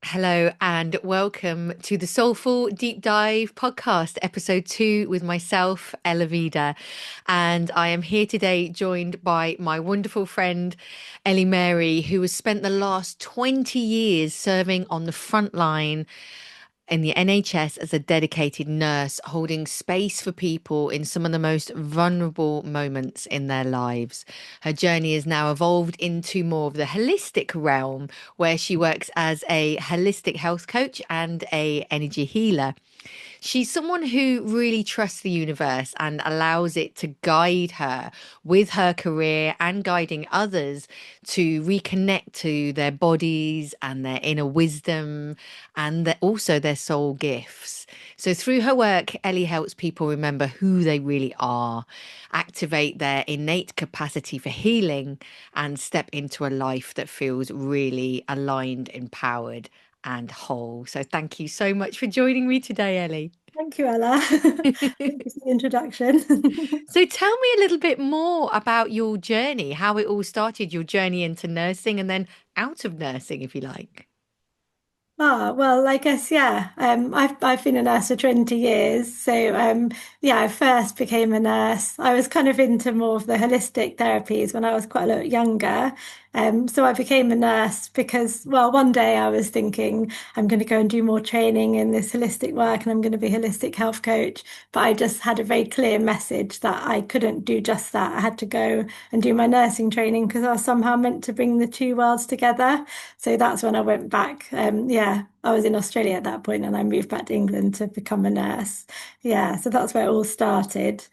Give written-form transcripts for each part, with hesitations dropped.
Hello and welcome to the Soulful Deep Dive podcast, episode 2 with myself, Ella. And I am here today joined by my wonderful friend, Ellie Mary, who has spent the last 20 years serving on the front line in the NHS as a dedicated nurse, holding space for people in some of the most vulnerable moments in their lives. Her journey has now evolved into more of the holistic realm, where she works as a holistic health coach and a energy healer. She's someone who really trusts the universe and allows it to guide her with her career and guiding others to reconnect to their bodies and their inner wisdom and also their soul gifts. So, through her work, Ellie helps people remember who they really are, activate their innate capacity for healing, and step into a life that feels really aligned, empowered, and whole. So, thank you so much for joining me today, Ellie. Thank you, Ella. Thank you for the introduction. So tell me a little bit more about your journey, how it all started, your journey into nursing and then out of nursing, if you like. Well, I guess yeah. I've been a nurse for 20 years. So yeah, I first became a nurse. I was kind of into more of the holistic therapies when I was quite a lot younger. So I became a nurse because, well, one day I was thinking I'm going to go and do more training in this holistic work and I'm going to be a holistic health coach. But I just had a very clear message that I couldn't do just that. I had to go and do my nursing training because I was somehow meant to bring the two worlds together. So that's when I went back. Yeah, I was in Australia at that point and I moved back to England to become a nurse. Yeah, so that's where it all started.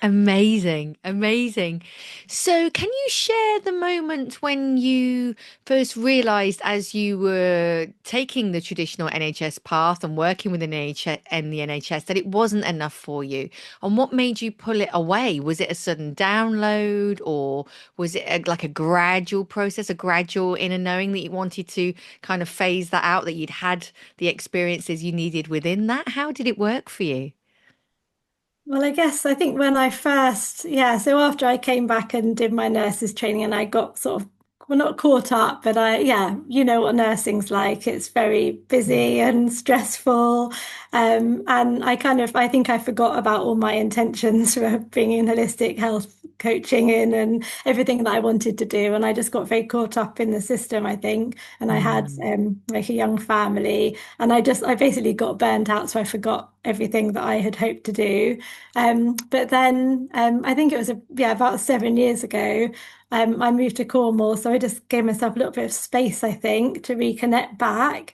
Amazing, amazing. So, can you share the moment when you first realized as you were taking the traditional NHS path and working with an NHS and the NHS that it wasn't enough for you? And what made you pull it away? Was it a sudden download or was it like a gradual process, a gradual inner knowing that you wanted to kind of phase that out, that you'd had the experiences you needed within that? How did it work for you? Well, I think when I first, yeah, so after I came back and did my nurses training and I got sort of, well, not caught up, but yeah, you know what nursing's like. It's very busy and stressful. And I think I forgot about all my intentions for bringing holistic health coaching in and everything that I wanted to do. And I just got very caught up in the system, I think. And I had Mm. like a young family and I basically got burnt out. So I forgot everything that I had hoped to do. But then I think it was about 7 years ago. I moved to Cornwall, so I just gave myself a little bit of space, I think, to reconnect back.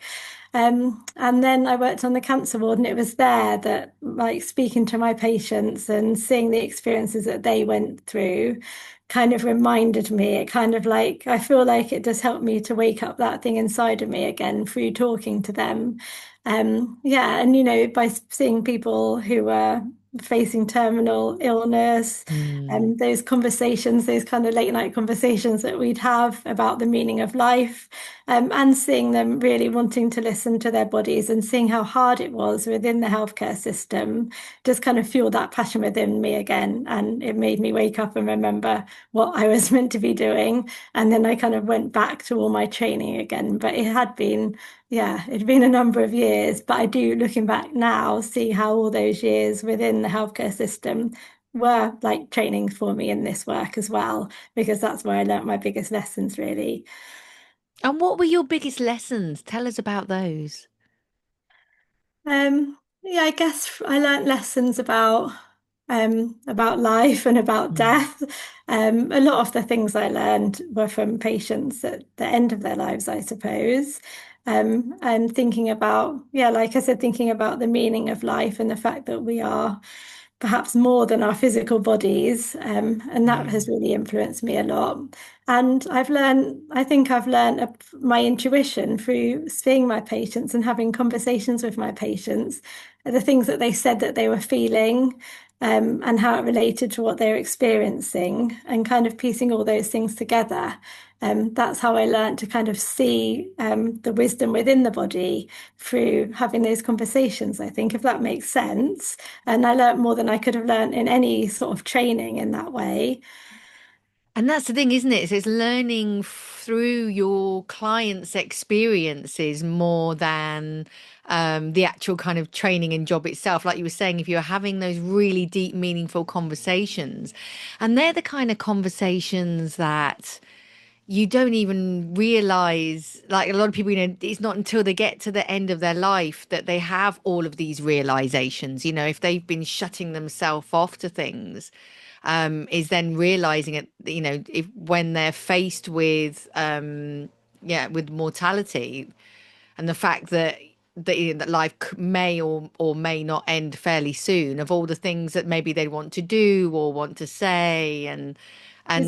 And then I worked on the cancer ward, and it was there that, like, speaking to my patients and seeing the experiences that they went through, kind of reminded me. It kind of like I feel like it just helped me to wake up that thing inside of me again through talking to them. Yeah, and by seeing people who were facing terminal illness Mm. and those conversations, those kind of late night conversations that we'd have about the meaning of life, and seeing them really wanting to listen to their bodies and seeing how hard it was within the healthcare system just kind of fueled that passion within me again. And it made me wake up and remember what I was meant to be doing. And then I kind of went back to all my training again. But it had been, yeah, it'd been a number of years. But I do, looking back now, see how all those years within the healthcare system were like training for me in this work as well, because that's where I learnt my biggest lessons, really. And what were your biggest lessons? Tell us about those. Yeah, I guess I learnt lessons about life and about Mm. death. A lot of the things I learned were from patients at the end of their lives, I suppose. And thinking about, yeah, like I said, thinking about the meaning of life and the fact that we are perhaps more than our physical bodies. And that has Mm. really influenced me a lot. And I think I've learned my intuition through seeing my patients and having conversations with my patients, the things that they said that they were feeling, and how it related to what they're experiencing, and kind of piecing all those things together. That's how I learned to kind of see the wisdom within the body through having those conversations, I think, if that makes sense. And I learned more than I could have learned in any sort of training in that way. And that's the thing, isn't it? So it's learning through your clients' experiences more than the actual kind of training and job itself. Like you were saying, if you're having those really deep, meaningful conversations, and they're the kind of conversations that you don't even realize, like a lot of people, it's not until they get to the end of their life that they have all of these realizations. If they've been shutting themselves off to things, is then realizing it, if when they're faced with, yeah, with mortality and the fact that life may or may not end fairly soon, of all the things that maybe they want to do or want to say, and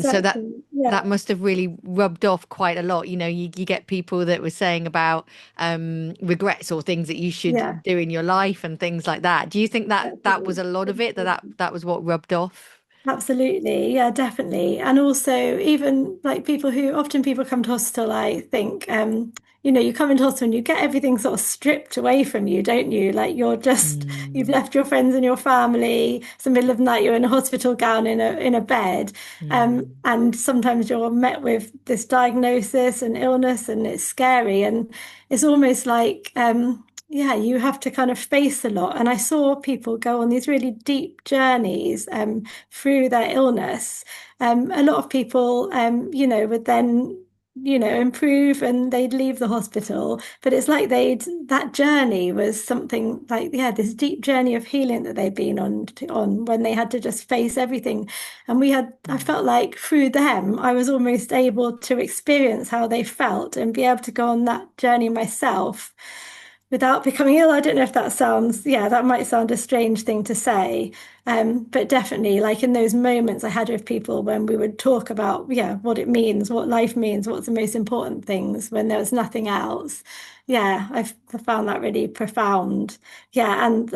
so Exactly. that Yeah, must have really rubbed off quite a lot. You get people that were saying about regrets or things that you yeah, should do in your life and things like that. Do you think that was definitely. a lot of it, that was what rubbed off? Absolutely. Yeah, definitely. And also even like people who often people come to hospital, I think, you come into hospital and you get everything sort of stripped away from you, don't you? Like you've Mm, left your friends and your family. It's the middle of the night, you're in a hospital gown in a bed. mm, And sometimes you're met with this diagnosis and illness and it's scary. And it's almost like, yeah, you have to kind of face a lot. And I saw people go on these really deep journeys through their illness. A lot of people, would then, improve and they'd leave the hospital. But it's like that journey was something like, yeah, this deep journey of healing that they'd been on when they had to just face everything. And I mm, felt like through them, I was almost able to experience how they felt and be able to go on that journey myself without becoming ill. I don't know if that sounds, yeah, that might sound a strange thing to say. But definitely, like in those moments I had with people when we would talk about, yeah, what it means, what life means, what's the most important things when there was nothing else. Yeah, I found that really profound. Yeah, and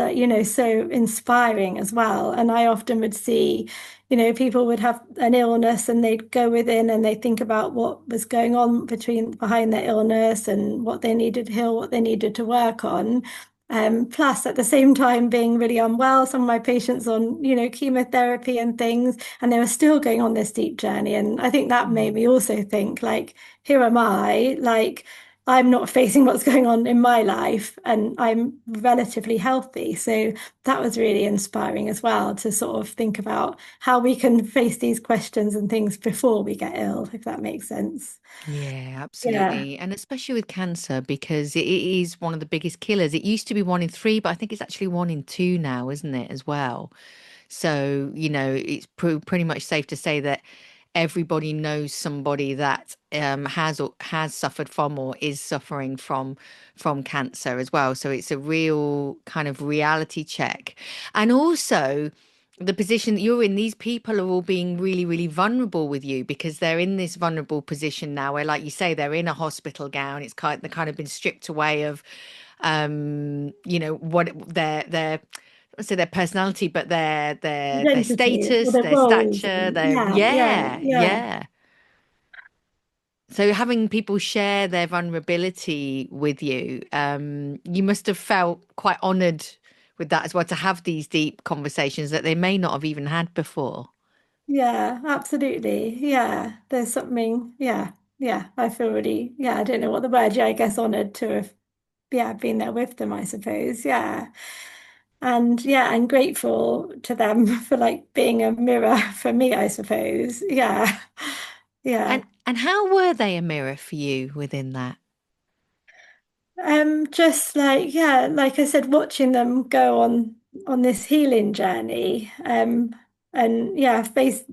so inspiring as well. And I often would see, people would have an illness and they'd go within and they think about what was going on behind their illness and what they needed to heal, what they needed to work on. Plus, at the same time, being really unwell, some of my patients on, chemotherapy and things, and they were still going on this deep journey. And I think that made mm. me also think, like, here am I, like, I'm not facing what's going on in my life, and I'm relatively healthy. So that was really inspiring as well to sort of think about how we can face these questions and things before we get ill, if that makes sense. Yeah, Yeah. absolutely. And especially with cancer, because it is one of the biggest killers. It used to be one in three, but I think it's actually one in two now, isn't it, as well? So, it's pretty much safe to say that everybody knows somebody that has suffered from or is suffering from cancer as well. So it's a real kind of reality check. And also the position that you're in, these people are all being really, really vulnerable with you because they're in this vulnerable position now where, like you say, they're in a hospital gown. They're kind of been stripped away of what their I say their personality, but their Identity or status, their their roles. stature, their Yeah, yeah, yeah, yeah. yeah. So having people share their vulnerability with you, you must have felt quite honored with that as well to have these deep conversations that they may not have even had before. Yeah, absolutely. Yeah, there's something, yeah, yeah. I feel really, yeah, I don't know what the word, yeah, I guess honored to have, yeah, been there with them, I suppose. Yeah. And yeah, and grateful to them for like being a mirror for me, I suppose. Yeah. Yeah. And how were they a mirror for you within that? Just like, yeah, like I said, watching them go on this healing journey, and yeah, face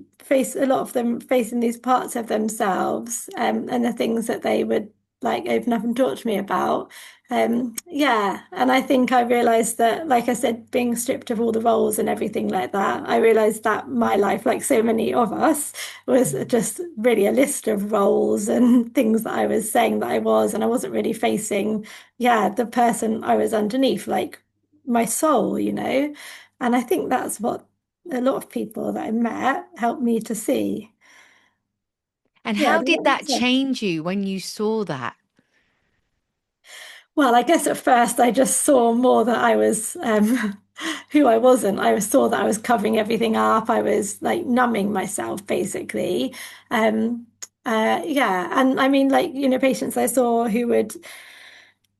a lot of them facing these parts of themselves, and the things that they would like open up and talk to me about. Yeah, and I think I realized that, like I said, being stripped of all the roles and everything like that, I realized that my life, like so many of us, was Mm. just really a list of roles and things that I was saying that I was, and I wasn't really facing, yeah, the person I was underneath, like my soul. And I think that's what a lot of people that I met helped me to see. And Yeah, how does did that make that sense? change you when you saw that? Well, I guess at first I just saw more that I was who I wasn't. I saw that I was covering everything up. I was like numbing myself basically. Um, yeah, and I mean, like, patients I saw who would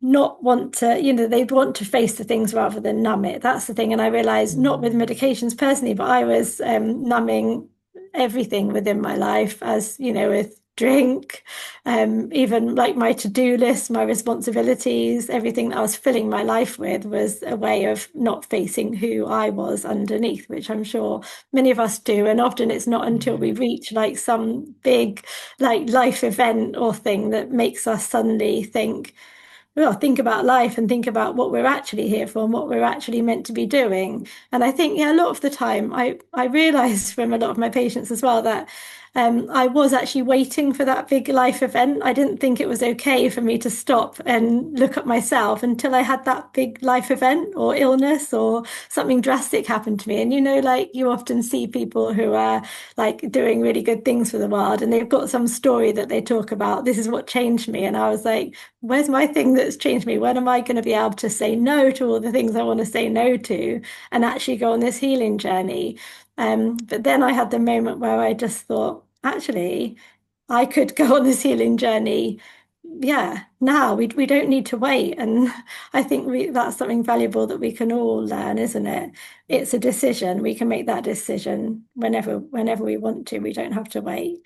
not want to, they'd want to face the things rather than numb it. That's the thing. And I realized not with Mm. medications personally, but I was numbing everything within my life, as with drink, even like my to-do list, my responsibilities, everything that I was filling my life with was a way of not facing who I was underneath, which I'm sure many of us do. And often it's not until we Yeah. reach like some big like life event or thing that makes us suddenly think about life and think about what we're actually here for and what we're actually meant to be doing. And I think, yeah, a lot of the time I realized from a lot of my patients as well that I was actually waiting for that big life event. I didn't think it was okay for me to stop and look at myself until I had that big life event or illness or something drastic happen to me. And like you often see people who are like doing really good things for the world and they've got some story that they talk about. This is what changed me. And I was like, where's my thing that's changed me? When am I going to be able to say no to all the things I want to say no to and actually go on this healing journey? But then I had the moment where I just thought, actually, I could go on this healing journey. Yeah, now we don't need to wait. And I think that's something valuable that we can all learn, isn't it? It's a decision. We can make that decision whenever we want to. We don't have to wait.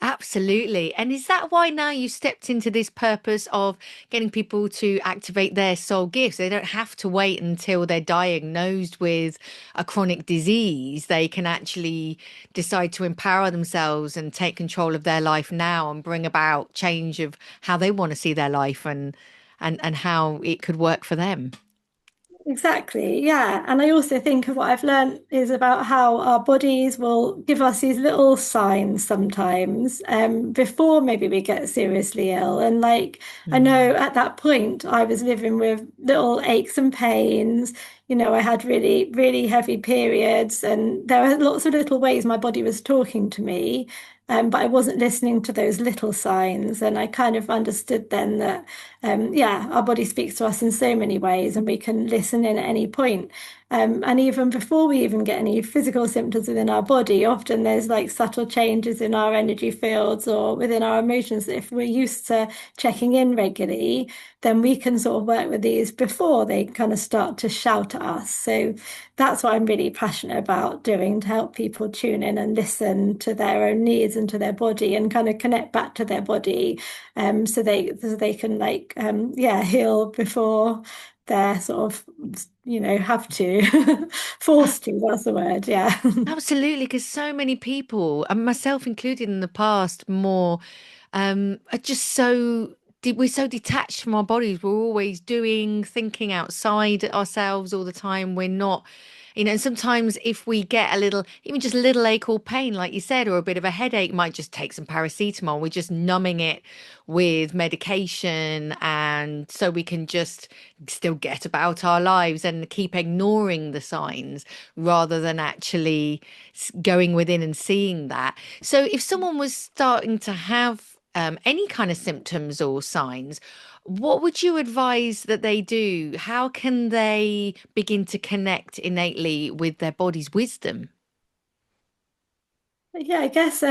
Absolutely. And is that why now you stepped into this purpose of getting people to activate their soul gifts? They don't have to wait until they're diagnosed with a chronic disease. They can actually decide to empower themselves and take control of their life now and bring about change of how they want to see their life and how it could work for them. Exactly, yeah. And I also think of what I've learned is about how our bodies will give us these little signs sometimes, before maybe we get seriously ill. And like, I know Mm. at that point, I was living with little aches and pains. I had really, really heavy periods, and there were lots of little ways my body was talking to me. But I wasn't listening to those little signs. And I kind of understood then that yeah, our body speaks to us in so many ways, and we can listen in at any point. And even before we even get any physical symptoms within our body, often there's like subtle changes in our energy fields or within our emotions. If we're used to checking in regularly, then we can sort of work with these before they kind of start to shout at us. So that's what I'm really passionate about doing to help people tune in and listen to their own needs and to their body and kind of connect back to their body, so they can like yeah, heal before they're sort of have to forced to, that's the word, yeah. Absolutely, because so many people, and myself included in the past, more are just we're so detached from our bodies. We're always doing, thinking outside ourselves all the time. We're not, and sometimes if we get a little, even just a little ache or pain, like you said, or a bit of a headache, might just take some paracetamol. We're just numbing it with medication, and so we can just still get about our lives and keep ignoring the signs rather than actually going within and seeing that. So, if someone was starting to have any kind of symptoms or signs, what would you advise that they do? How can they begin to connect innately with their body's wisdom? Yeah, I guess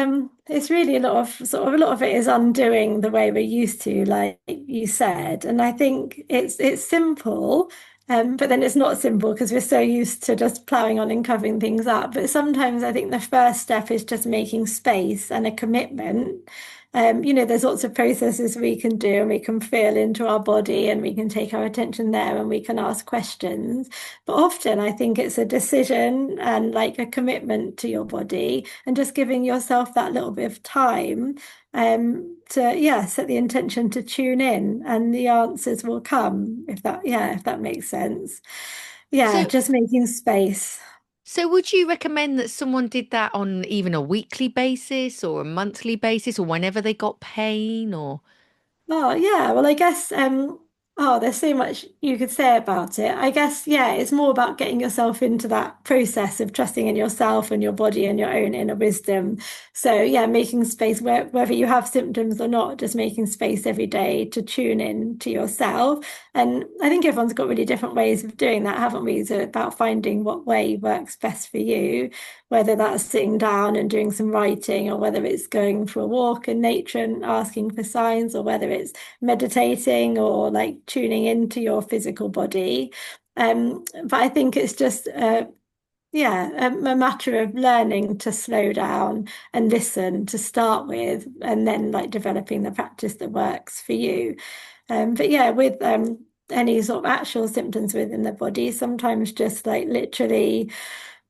it's really a lot of it is undoing the way we're used to, like you said. And I think it's simple, but then it's not simple because we're so used to just plowing on and covering things up. But sometimes I think the first step is just making space and a commitment. There's lots of processes we can do, and we can feel into our body and we can take our attention there and we can ask questions. But often I think it's a decision and like a commitment to your body and just giving yourself that little bit of time, to, yeah, set the intention to tune in, and the answers will come, if that makes sense. Yeah, So, just making space. so would you recommend that someone did that on even a weekly basis or a monthly basis or whenever they got pain or? Oh, yeah. Well, I guess Oh, there's so much you could say about it. I guess, yeah, it's more about getting yourself into that process of trusting in yourself and your body and your own inner wisdom. So, yeah, making space whether you have symptoms or not, just making space every day to tune in to yourself. And I think everyone's got really different ways of doing that, haven't we? So, about finding what way works best for you, whether that's sitting down and doing some writing, or whether it's going for a walk in nature and asking for signs, or whether it's meditating or like tuning into your physical body. But I think it's just, yeah, a matter of learning to slow down and listen to start with, and then like developing the practice that works for you. But yeah, with any sort of actual symptoms within the body, sometimes just like literally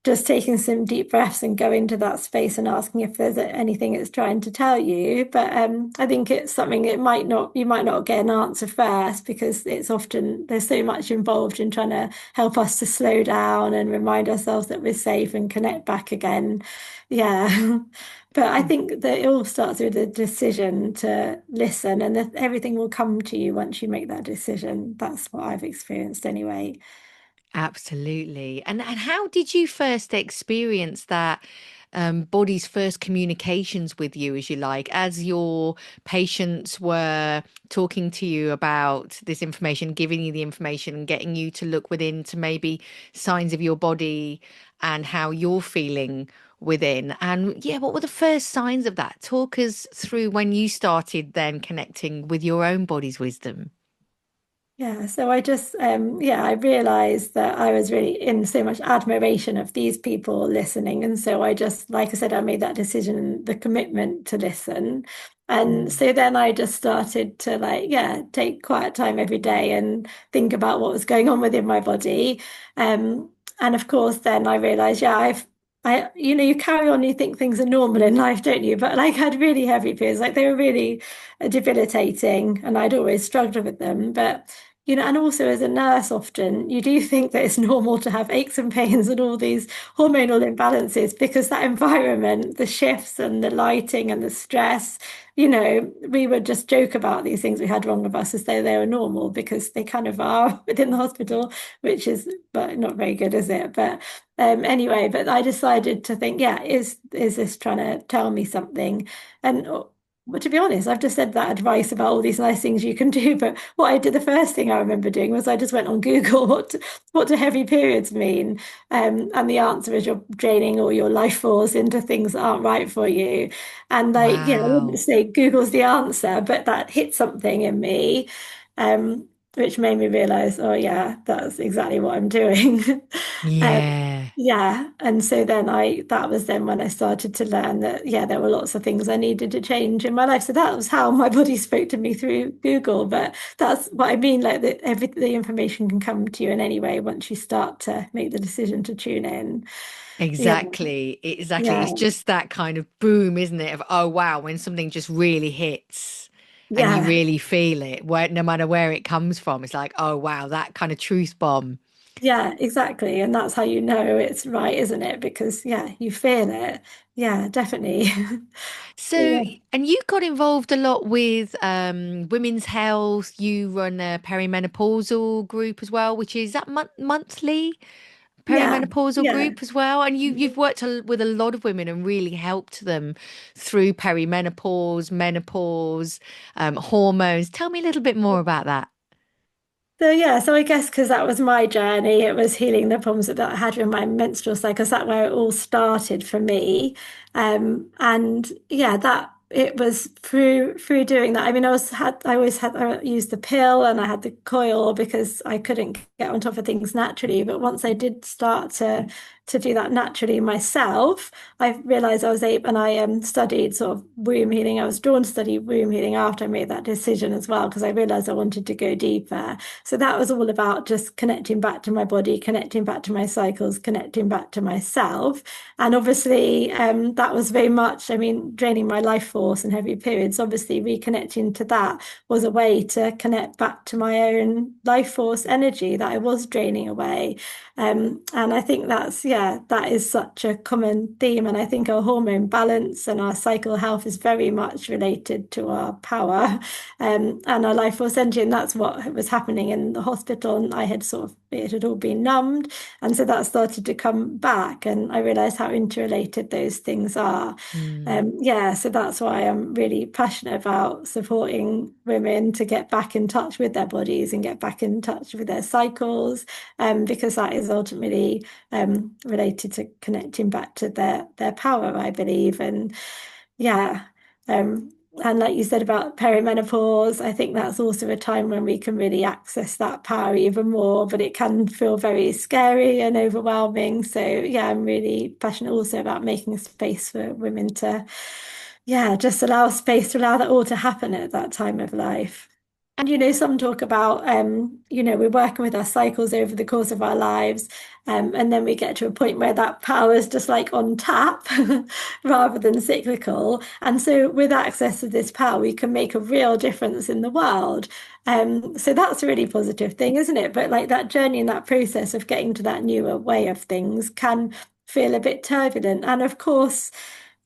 just taking some deep breaths and going to that space and asking if there's anything it's trying to tell you. But I think it's something you might not get an answer first, because it's often there's so much involved in trying to help us to slow down and remind ourselves that we're safe and connect back again. Yeah. But I think that it all starts with a decision to listen, and that everything will come to you once you make that decision. That's what I've experienced anyway. Absolutely. And how did you first experience that body's first communications with you, as you like, as your patients were talking to you about this information, giving you the information and getting you to look within to maybe signs of your body and how you're feeling within? And yeah, what were the first signs of that? Talk us through when you started then connecting with your own body's wisdom. Yeah, so I just yeah, I realized that I was really in so much admiration of these people listening. And so I just, like I said, I made that decision, the commitment to listen. And Mm. so then I just started to like, yeah, take quiet time every day and think about what was going on within my body. And of course, then I realized, yeah, you carry on, you think things are normal in life, don't you? But like I had really heavy periods, like they were really debilitating, and I'd always struggled with them. But and also as a nurse, often you do think that it's normal to have aches and pains and all these hormonal imbalances, because that environment, the shifts and the lighting and the stress, we would just joke about these things we had wrong with us as though they were normal, because they kind of are within the hospital, which is, but not very good, is it? But anyway, but I decided to think, yeah, is this trying to tell me something? And but to be honest, I've just said that advice about all these nice things you can do. But what I did, the first thing I remember doing was I just went on Google, what do heavy periods mean? And the answer is you're draining all your life force into things that aren't right for you. And like, I wouldn't Wow. say Google's the answer, but that hit something in me, which made me realize, oh yeah, that's exactly what I'm doing. Um, Yeah. yeah, and so then that was then when I started to learn that, yeah, there were lots of things I needed to change in my life. So that was how my body spoke to me through Google. But that's what I mean, like that the information can come to you in any way once you start to make the decision to tune in. Yeah, Exactly. Exactly. yeah, It's just that kind of boom, isn't it? Of, oh, wow, when something just really hits and you yeah, really feel it, where no matter where it comes from, it's like, oh, wow, that kind of truth bomb. yeah, exactly. And that's how you know it's right, isn't it? Because yeah, you feel it. Yeah, definitely. So, Yeah. and you got involved a lot with women's health. You run a perimenopausal group as well, which is that monthly Yeah, perimenopausal yeah. group as well. And you've worked with a lot of women and really helped them through perimenopause, menopause, hormones. Tell me a little bit more about that. So yeah, so I guess because that was my journey, it was healing the problems that I had with my menstrual cycle. So that's where it all started for me. And yeah, that it was through doing that. I mean, I used the pill and I had the coil because I couldn't get on top of things naturally. But once I did start to do that naturally myself, I realized I was able, and I studied sort of womb healing. I was drawn to study womb healing after I made that decision as well, because I realized I wanted to go deeper. So that was all about just connecting back to my body, connecting back to my cycles, connecting back to myself. And obviously, that was very much, I mean, draining my life force and heavy periods. Obviously, reconnecting to that was a way to connect back to my own life force energy that I was draining away. And I think that's, yeah, that is such a common theme. And I think our hormone balance and our cycle health is very much related to our power and our life force energy. And that's what was happening in the hospital. And I had sort of, it had all been numbed. And so that started to come back. And I realized how interrelated those things are. Mm. Yeah, so that's why I'm really passionate about supporting women to get back in touch with their bodies and get back in touch with their cycles, because that is ultimately related to connecting back to their power, I believe. And yeah, um, and like you said about perimenopause, I think that's also a time when we can really access that power even more, but it can feel very scary and overwhelming. So yeah, I'm really passionate also about making a space for women to, yeah, just allow space to allow that all to happen at that time of life. And some talk about we're working with our cycles over the course of our lives, and then we get to a point where that power is just like on tap rather than cyclical. And so with access to this power, we can make a real difference in the world. So that's a really positive thing, isn't it? But like that journey and that process of getting to that newer way of things can feel a bit turbulent. And of course,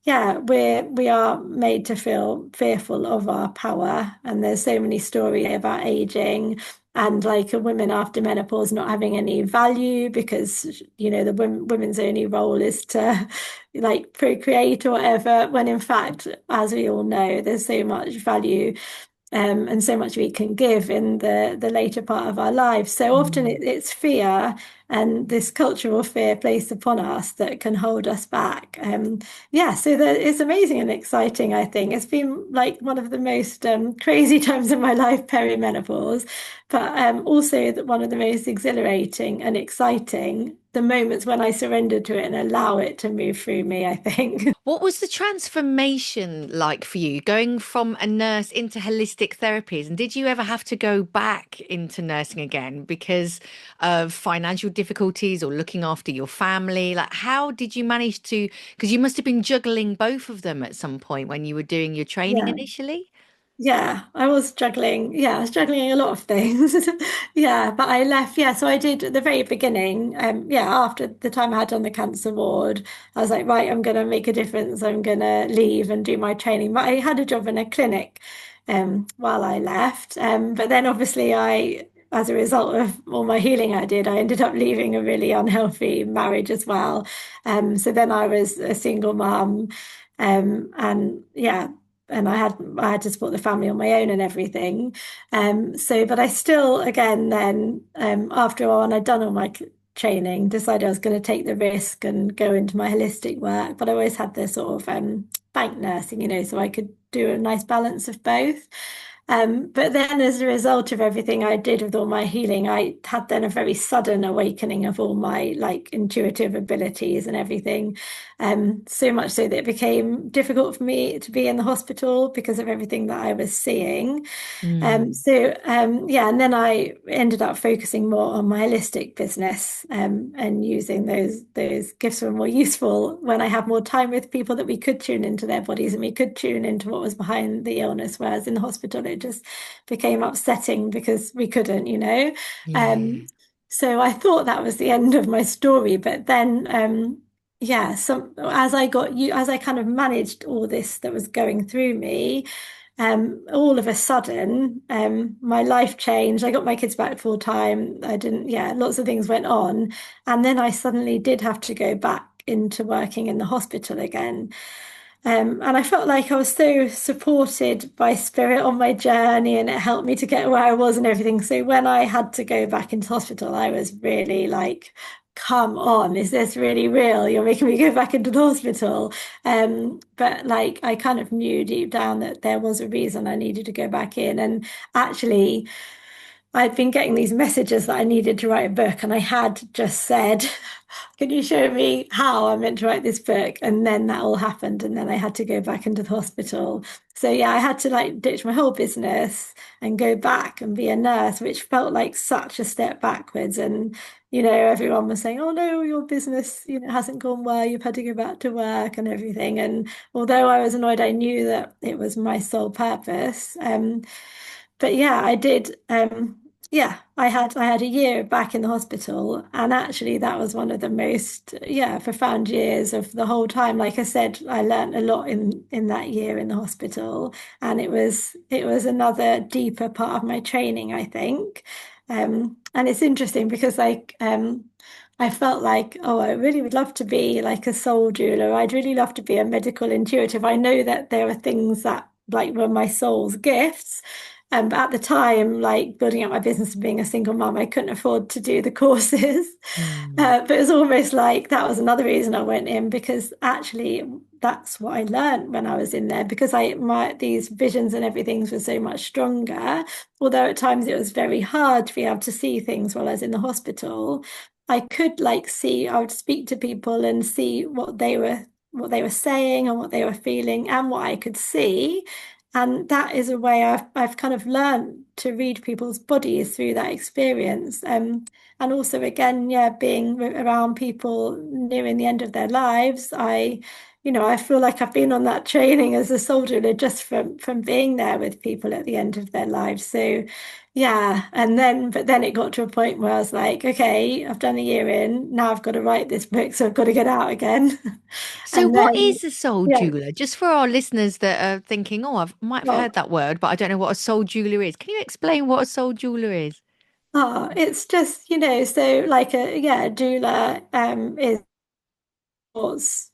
yeah, we are made to feel fearful of our power, and there's so many stories about aging and like a women after menopause not having any value because the women's only role is to like procreate or whatever. When in fact, as we all know, there's so much value and so much we can give in the later part of our lives. So often Mm. it's fear and this cultural fear placed upon us that can hold us back. Yeah, so it's amazing and exciting, I think. It's been like one of the most crazy times in my life, perimenopause, but also one of the most exhilarating and exciting, the moments when I surrender to it and allow it to move through me, I think. What was the transformation like for you, going from a nurse into holistic therapies? And did you ever have to go back into nursing again because of financial difficulties or looking after your family? Like, how did you manage to, because you must have been juggling both of them at some point when you were doing your training Yeah. initially? Yeah, I was juggling. Yeah, I was juggling a lot of things. Yeah, but I left. Yeah, so I did at the very beginning. Yeah, after the time I had on the cancer ward, I was like, right, I'm going to make a difference. I'm going to leave and do my training. But I had a job in a clinic while I left. But then obviously as a result of all my healing I did, I ended up leaving a really unhealthy marriage as well. So then I was a single mum. And yeah, and I had to support the family on my own and everything. But I still, again, then after a while, and I'd done all my training, decided I was going to take the risk and go into my holistic work. But I always had this sort of bank nursing, so I could do a nice balance of both. But then, as a result of everything I did with all my healing, I had then a very sudden awakening of all my like intuitive abilities and everything. So much so that it became difficult for me to be in the hospital because of everything that I was seeing. Mm. Yeah, and then I ended up focusing more on my holistic business and using those gifts were more useful when I had more time with people that we could tune into their bodies and we could tune into what was behind the illness. Whereas in the hospital, it just became upsetting because we couldn't. Yeah. Um, so I thought that was the end of my story, but then yeah, as I kind of managed all this that was going through me. All of a sudden, my life changed. I got my kids back full time. I didn't, yeah, lots of things went on. And then I suddenly did have to go back into working in the hospital again. And I felt like I was so supported by spirit on my journey and it helped me to get where I was and everything. So when I had to go back into hospital, I was really like, come on, is this really real? You're making me go back into the hospital. But like I kind of knew deep down that there was a reason I needed to go back in. And actually, I'd been getting these messages that I needed to write a book, and I had just said, can you show me how I'm meant to write this book? And then that all happened, and then I had to go back into the hospital. So yeah, I had to like ditch my whole business and go back and be a nurse, which felt like such a step backwards. And everyone was saying, "Oh no, your business, hasn't gone well. You've had to go back to work and everything." And although I was annoyed, I knew that it was my sole purpose. But yeah, I did. Yeah, I had a year back in the hospital, and actually that was one of the most, yeah, profound years of the whole time. Like I said, I learned a lot in that year in the hospital, and it was another deeper part of my training, I think. And it's interesting because I felt like, oh, I really would love to be like a soul doula. I'd really love to be a medical intuitive. I know that there are things that like were my soul's gifts. But at the time, like building up my business and being a single mum, I couldn't afford to do the courses. Mm. But it was almost like that was another reason I went in because actually that's what I learned when I was in there because my these visions and everything were so much stronger. Although at times it was very hard to be able to see things while I was in the hospital, I could like see, I would speak to people and see what they were saying and what they were feeling and what I could see. And that is a way I've kind of learned to read people's bodies through that experience. And also again, yeah, being around people nearing the end of their lives, I feel like I've been on that training as a soldier just from being there with people at the end of their lives. So yeah, but then it got to a point where I was like, okay, I've done a year in, now I've got to write this book, so I've got to get out again. So, And what then is a soul yeah, jeweler? Just for our listeners that are thinking, oh, I might have well, heard that word, but I don't know what a soul jeweler is. Can you explain what a soul jeweler is? it's just, so like a doula is supports,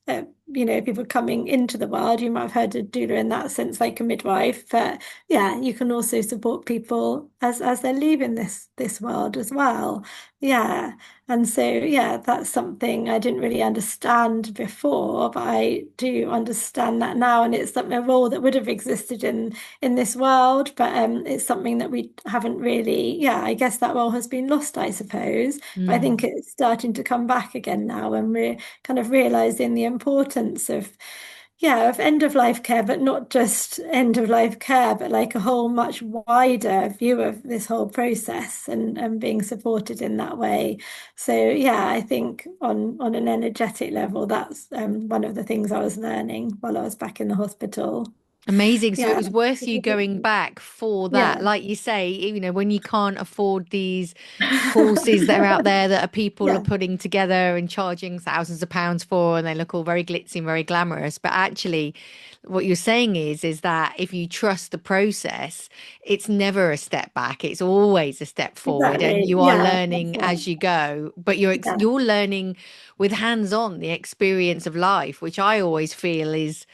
people coming into the world. You might have heard of doula in that sense, like a midwife, but yeah, you can also support people as they're leaving this world as well. Yeah, and so yeah, that's something I didn't really understand before, but I do understand that now, and it's something a role that would have existed in this world, but it's something that we haven't really. Yeah, I guess that role has been lost, I suppose. But I think Mm. it's starting to come back again now, and we're kind of realizing the importance of end of life care, but not just end of life care, but like a whole much wider view of this whole process and being supported in that way. So yeah, I think on an energetic level, that's one of the things I was learning while I was back in the hospital. Amazing. So it Yeah. was worth you going back for that. Yeah. Like you say, when you can't afford these courses that are out there that are people are Yeah. putting together and charging thousands of pounds for, and they look all very glitzy and very glamorous. But actually, what you're saying is that if you trust the process, it's never a step back. It's always a step forward, and Exactly. you are Yeah, that's learning right. as you go. But Yeah. you're learning with hands-on the experience of life, which I always feel is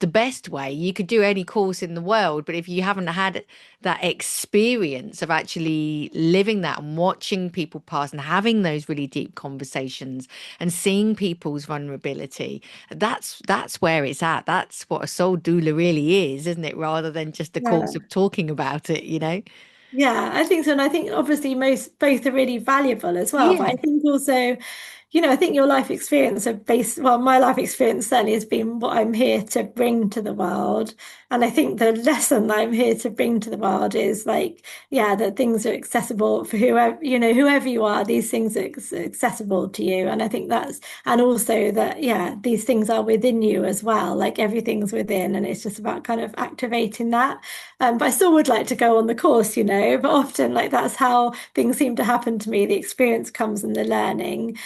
the best way. You could do any course in the world, but if you haven't had that experience of actually living that and watching people pass and having those really deep conversations and seeing people's vulnerability, that's where it's at. That's what a soul doula really is, isn't it? Rather than just a course Yeah. of talking about it. Yeah, I think so. And I think obviously most both are really valuable as well. But I Yeah. think also, I think your life experience of well, my life experience certainly has been what I'm here to bring to the world. And I think the lesson that I'm here to bring to the world is like, yeah, that things are accessible for whoever you are, these things are accessible to you. And I think and also that, yeah, these things are within you as well. Like everything's within, and it's just about kind of activating that. But I still would like to go on the course, but often like that's how things seem to happen to me. The experience comes and the learning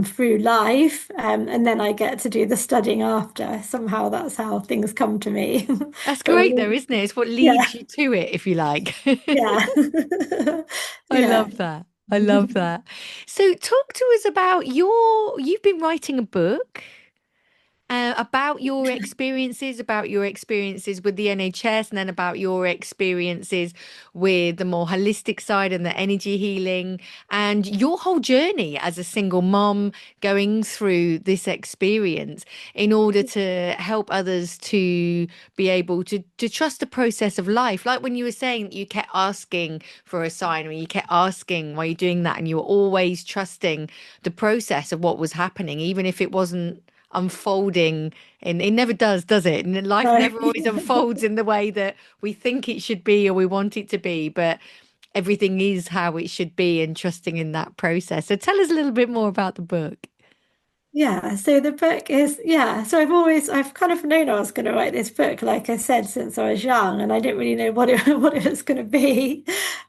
through life, and then I get to do the studying after. Somehow that's how things come to me. That's But great though, isn't it? It's what yeah, leads you to it, if you like. yeah, I yeah. love that. I love that. So talk to us about you've been writing a book about your experiences with the NHS, and then about your experiences with the more holistic side and the energy healing, and your whole journey as a single mom going through this experience in order to help others to be able to trust the process of life. Like when you were saying that you kept asking for a sign, or you kept asking why you're doing that, and you were always trusting the process of what was happening, even if it wasn't unfolding, and it never does it? And life No. never always unfolds in the way that we think it should be or we want it to be, but everything is how it should be, and trusting in that process. So tell us a little bit more about the book. Yeah, so the book is, yeah, so I've kind of known I was going to write this book, like I said, since I was young, and I didn't really know what it what it was going to be.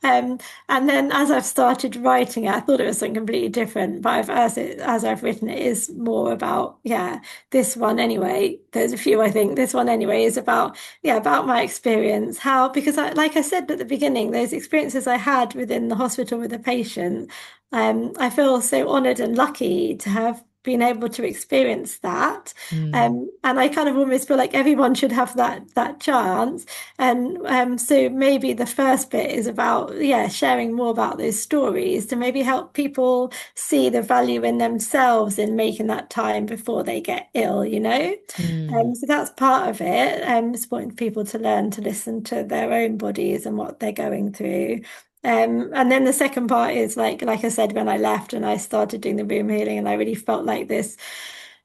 Um, and then as I've started writing it, I thought it was something completely different, but as I've written it is more about, yeah, this one anyway. There's a few, I think. This one anyway is about, yeah, about my experience, how, because like I said at the beginning, those experiences I had within the hospital with a patient. I feel so honored and lucky to have been able to experience that. Mm, And I kind of almost feel like everyone should have that chance. And so maybe the first bit is about, yeah, sharing more about those stories to maybe help people see the value in themselves in making that time before they get ill, you know? mm, So that's part of it, supporting people to learn to listen to their own bodies and what they're going through. And then the second part is like I said, when I left and I started doing the room healing, and I really felt like this,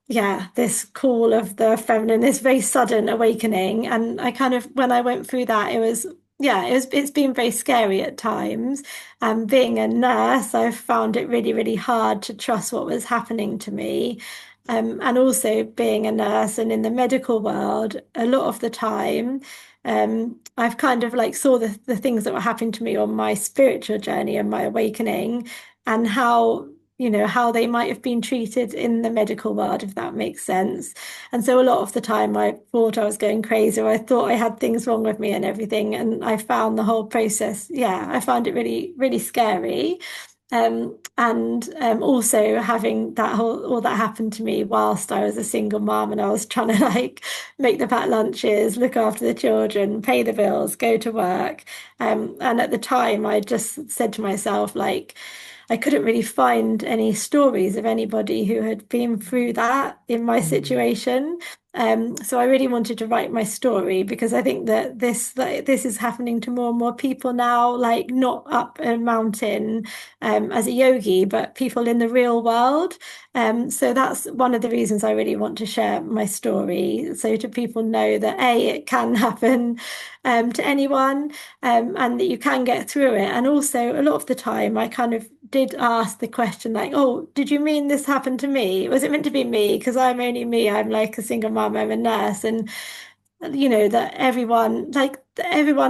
yeah, this call of the feminine, this very sudden awakening. And I kind of, when I went through that, it was, yeah, it's been very scary at times. And being a nurse, I found it really, really hard to trust what was happening to me. And also being a nurse and in the medical world, a lot of the time, I've kind of like saw the things that were happening to me on my spiritual journey and my awakening, and how, you know, how they might have been treated in the medical world, if that makes sense. And so a lot of the time I thought I was going crazy, or I thought I had things wrong with me and everything. And I found the whole process, yeah, I found it really, really scary. And also having that whole all that happened to me whilst I was a single mom, and I was trying to like make the packed lunches, look after the children, pay the bills, go to work. And at the time, I just said to myself, like, I couldn't really find any stories of anybody who had been through that in my mm, situation. So I really wanted to write my story, because I think that this is happening to more and more people now, like not up a mountain as a yogi, but people in the real world. So that's one of the reasons I really want to share my story, so to people know that A, it can happen to anyone, and that you can get through it. And also, a lot of the time, I kind of did ask the question, like, oh, did you mean this happened to me? Was it meant to be me? Because I'm only me. I'm like a single mom, I'm a nurse. And you know that everyone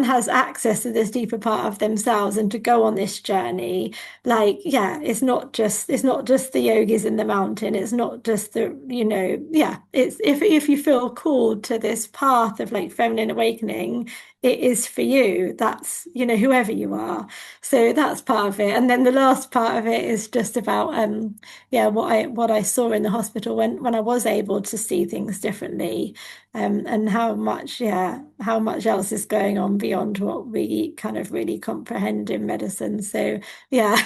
has access to this deeper part of themselves, and to go on this journey, like, yeah, it's not just the yogis in the mountain, it's not just the, you know, yeah, it's if you feel called to this path of like feminine awakening, it is for you. That's, you know, whoever you are. So that's part of it. And then the last part of it is just about yeah, what I saw in the hospital when I was able to see things differently, and how much, yeah, how much else is going on beyond what we kind of really comprehend in medicine. So, yeah.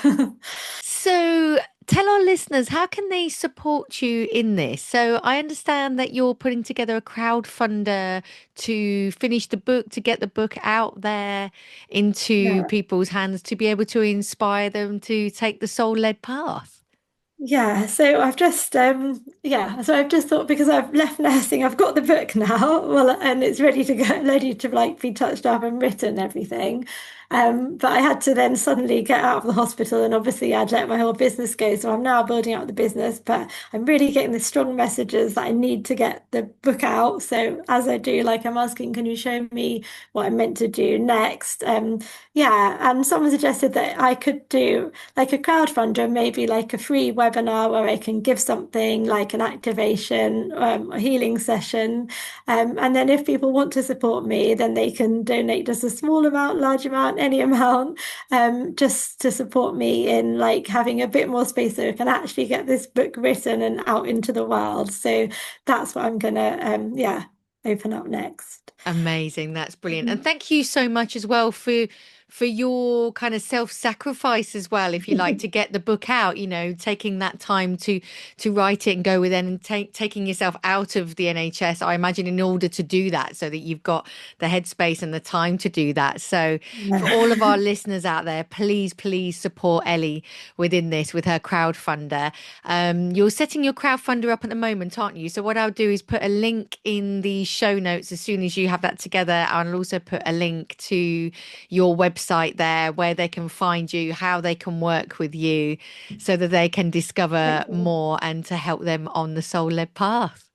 So tell our listeners, how can they support you in this? So I understand that you're putting together a crowdfunder to finish the book, to get the book out there into Yeah. people's hands, to be able to inspire them to take the soul-led path. Yeah, so I've just thought, because I've left nursing, I've got the book now, well, and it's ready to go, ready to like be touched up and written and everything. But I had to then suddenly get out of the hospital, and obviously I'd let my whole business go. So I'm now building up the business, but I'm really getting the strong messages that I need to get the book out. So as I do, like, I'm asking, can you show me what I'm meant to do next? Yeah, and someone suggested that I could do like a crowdfunder, maybe like a free webinar where I can give something like an activation, a healing session. And then if people want to support me, then they can donate just a small amount, large amount, any amount, just to support me in like having a bit more space so I can actually get this book written and out into the world. So that's what I'm gonna, yeah, open up next. Amazing. That's brilliant. And thank you so much as well for your kind of self-sacrifice as well, if you like, to get the book out, you know, taking that time to write it and go with it, and taking yourself out of the NHS, I imagine, in order to do that, so that you've got the headspace and the time to do that. So for all of our listeners out there, please, please support Ellie within this with her crowdfunder. You're setting your crowdfunder up at the moment, aren't you? So what I'll do is put a link in the show notes as soon as you have that together. I'll also put a link to your website website there where they can find you, how they can work with you so that they can discover Okay. more and to help them on the soul-led path.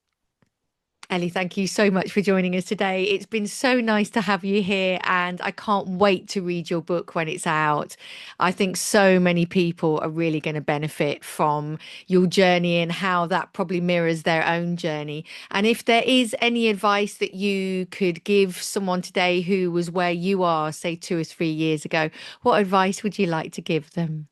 Ellie, thank you so much for joining us today. It's been so nice to have you here, and I can't wait to read your book when it's out. I think so many people are really going to benefit from your journey and how that probably mirrors their own journey. And if there is any advice that you could give someone today who was where you are, say 2 or 3 years ago, what advice would you like to give them?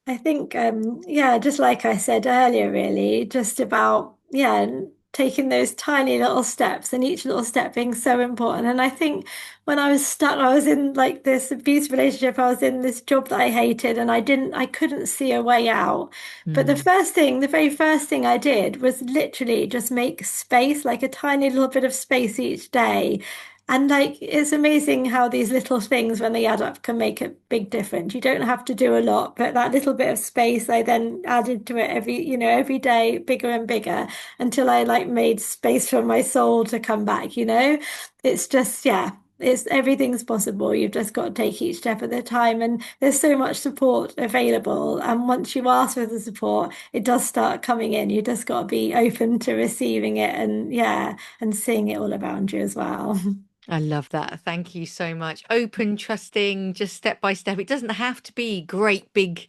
I think, yeah, just like I said earlier, really, just about, yeah, taking those tiny little steps and each little step being so important. And I think when I was stuck, I was in like this abusive relationship, I was in this job that I hated and I couldn't see a way out. But Mm. the very first thing I did was literally just make space, like a tiny little bit of space each day. And like it's amazing how these little things, when they add up, can make a big difference. You don't have to do a lot, but that little bit of space I then added to it every day, bigger and bigger, until I like made space for my soul to come back. It's just, yeah, it's everything's possible. You've just got to take each step at a time, and there's so much support available. And once you ask for the support, it does start coming in. You just got to be open to receiving it, and yeah, and seeing it all around you as well. I love that. Thank you so much. Open, trusting, just step by step. It doesn't have to be great big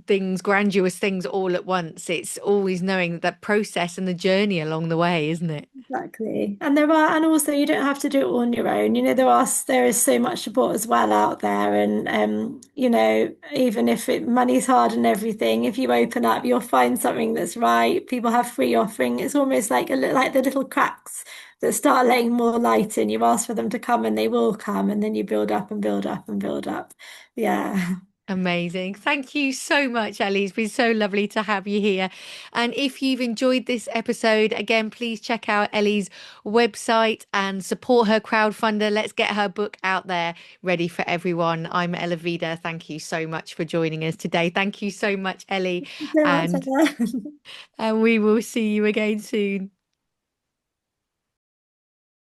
things, grandiose things all at once. It's always knowing that process and the journey along the way, isn't it? Exactly. And also you don't have to do it all on your own. There is so much support as well out there. And even if money's hard and everything, if you open up, you'll find something that's right. People have free offering. It's almost like like the little cracks that start letting more light in. You ask for them to come and they will come, and then you build up and build up and build up. Yeah. Amazing. Thank you so much, Ellie. It's been so lovely to have you here. And if you've enjoyed this episode, again, please check out Ellie's website and support her crowdfunder. Let's get her book out there ready for everyone. I'm Ella Vida. Thank you so much for joining us today. Thank you so much, Ellie. So much, And Emma. and we will see you again soon.